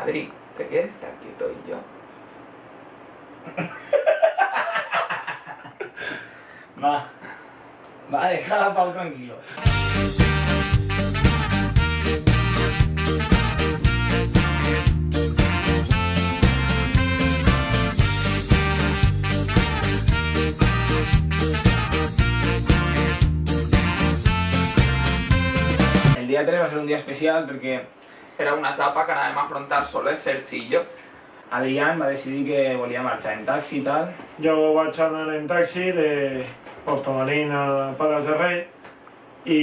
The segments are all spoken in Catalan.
Adri, ¿te quieres estar quieto y yo? Va, deja a Pau tranquilo. El día 3 va a ser un dia especial perquè Era una etapa que anàvem a afrontar soles, Sergi i jo. Adrián va decidir que volia marxar en taxi i tal. Jo vaig anar en taxi de Portomarín a Palas de Rei i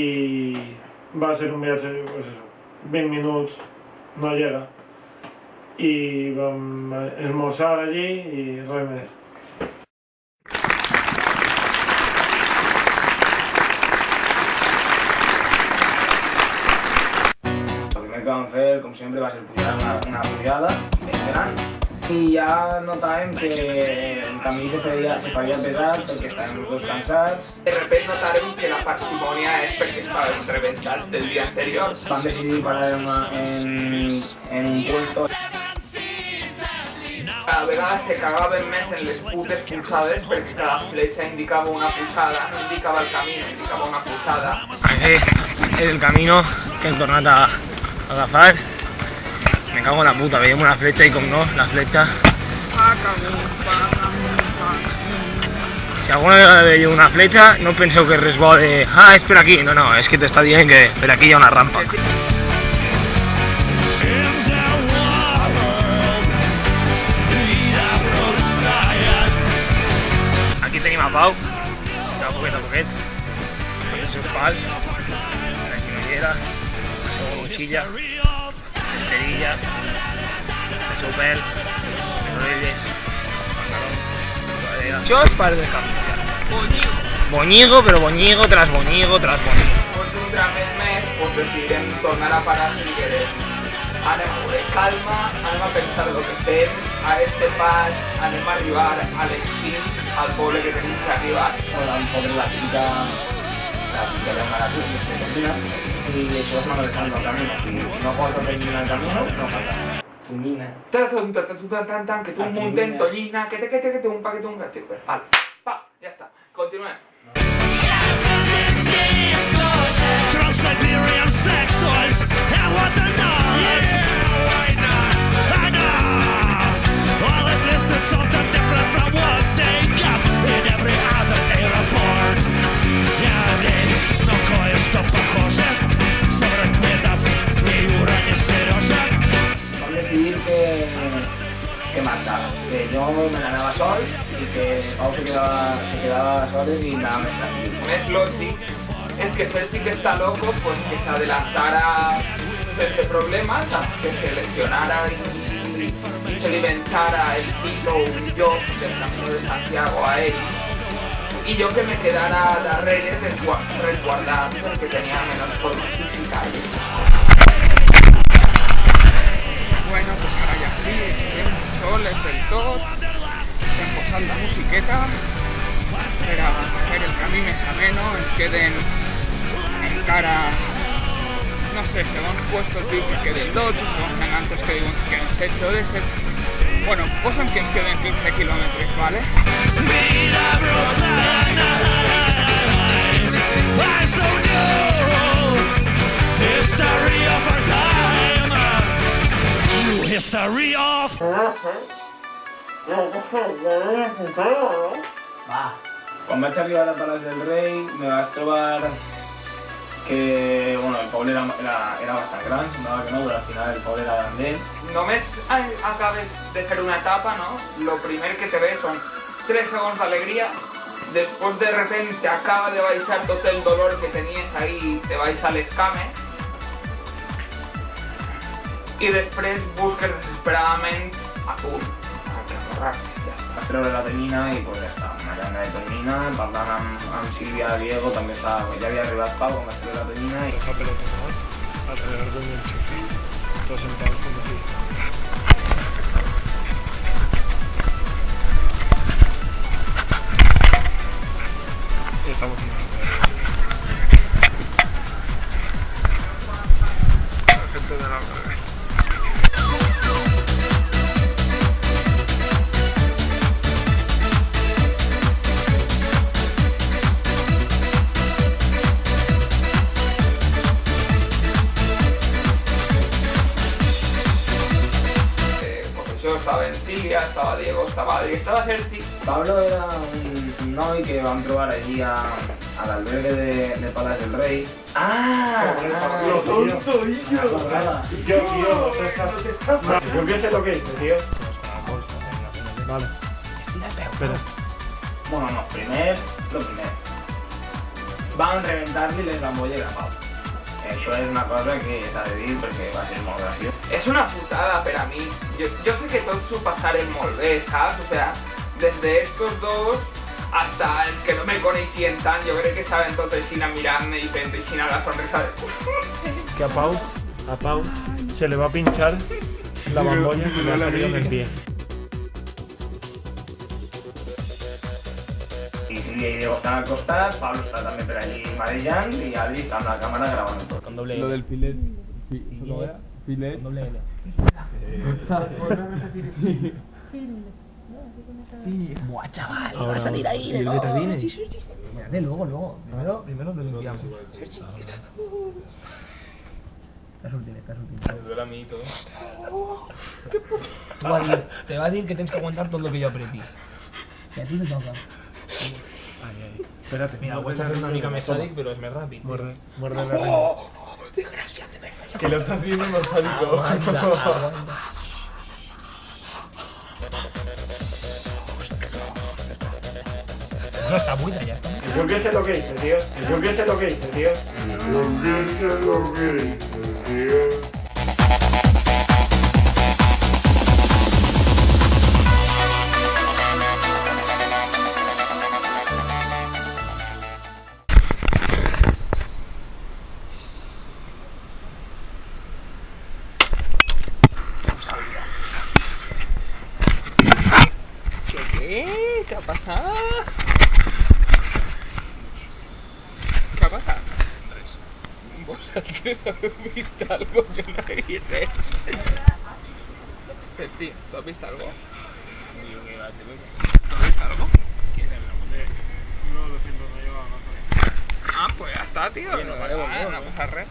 va ser un viatge, pues eso, 20 minuts, no llega. I vam esmorzar allí i res més. Que vam fer, com sempre, va ser pujar una pujada ben gran i ja notàvem que el camí se faria pesat perquè estàvem els dos cansats. De repente notàvem que la parsimònia és perquè estàvem rebentats del dia anterior. Vam decidir parar en un puesto. Cada vegada se cagaven més en les putes pujades perquè cada fletxa indicava una pujada, no indicava el camí, indicava una pujada. Aquest és el camino que hem tornat a agafar. Me cago en la puta, veiem una fletxa i com no, la fletxa... Si alguna vegada veieu una fletxa, no penseu que és res bo de... Ah, és per aquí. No, no, és que t'està dient que per aquí hi ha una rampa. Aquí tenim a Pau, que a poquet, amb els seus pals, la quinollera, la seva motxilla, l'esterilla, el seu pèl, les orelles, el pantalón. Això és part del camp. Boñigo, però boñigo tras boñigo tras boñigo. Després d'un dramet més, pues decidirem tornar a parar si querem. Anem a veure calma, anem a pensar el que fem, a este pas anem a arribar a les 5 al poble que tenim que arribar. Al poble la típica de Maratón, y eso es manejando el camino. Si no porto tonyina al camino, no pasa. Tonyina. Que tu un munten tonyina, que te un pa, que te un gato. Vale, pa, ya está. Continuem. Trans-Siberian sex toys and what the nuts. I know. All it listed something different from what they got in every other airport. Я но кое-что похоже. Собрать мне даст ни Юра, ни Сережа. Vam decidir que marxava, que jo me n'anava sol i que Pau se quedava soles i anava més tranquil. Més lògic és que Sergi, que està loco, pues que s'adelantara sense problemes, que se lesionara i se li venchara el tito un lloc del Camino de Santiago a ell. I jo que me quedara darrere resguardat perquè tenia menys forma física. Bueno, pues ara ja sí, estem soles del tot, estem posant la musiqueta per a fer el camí més ameno, ens queden encara, no sé, segons puestos diu que queden 12, segons menantes que diuen que queden 7 o 10. Bueno, posa'm que ens queden 15 quilòmetres, ¿vale? Vida Rosana, I so new history of our time. New history of... Va. Quan vaig arribar a Palas del Rei me vaig trobar que bueno, el poble era bastant gran, semblava que no, però al final el poble era grandet. Només acabes de fer una etapa, no? Lo primer que te ve són 3 segons d'alegria, després de repente acaba de baixar tot el dolor que tenies ahí, te baixa les cames, i després busques desesperadament atún, a recorrar-te. Vaig treure la tonyina i pues ja està, una llana de tonyina, parlant amb Sílvia Diego, també estava, ja havia arribat Pau quan vaig treure la tonyina i... Deja pelota, ¿no? Alrededor de un enchufe, todos sentados como aquí. Estamos en la gente de la Pablo, estava en Silvia, estava Diego, estava Adri, estava Sergi. Pablo era un noi que vam trobar allí a l'albergue de Palas del Rei. Lo tonto, yo qué sé lo que hice, tío. Vale. Espera. Bueno, no, primer, lo primer. Vam rebentar-li les ampolles a Pau. Això és una cosa que s'ha de dir perquè va ser molt graciós. És una putada per a mi. Jo sé que tots s'ho passaren molt bé, saps? O sea, des d'estos dos hasta els que no me coneixien tant, jo crec que estaven tots així mirant-me i fent així la sonrisa de... Que a Pau se le va a pinchar la bambolla que le ha salido en el pie. I Silvia i Diego estan al costat, Pablo està també per allí marejant i Adri està amb la càmera gravant tot. Con doble Lo L. del filet. ¿Cómo era? Filet. Con doble L. Buah, chaval, va a salir ahí de todo. Mírate, luego. Primero lo limpiamos. Está surtiendo. Me duele a mí y todo. Te va a decir que tienes que aguantar todo lo que yo apreté. Y a ti te toca. Espérate. Mira, voy a echarle una mica més sàdic, però és més ràpid. Muerde la reina. Que lo está haciendo más sádico. Aguanta. No, está buena, ya está. Yo qué sé lo que hice, tío. ¿Qué? ¿Qué ha pasado? ¿Qué ha pasado? ¿Vosotros habéis visto algo que no queréis ver? Sí, ¿tú has visto algo? ¿Tú has visto algo? No, lo siento, no llevaba gafas. Ah, pues ya está, tío. Bien, nos valemos, Ah, ¿no? no pasa res.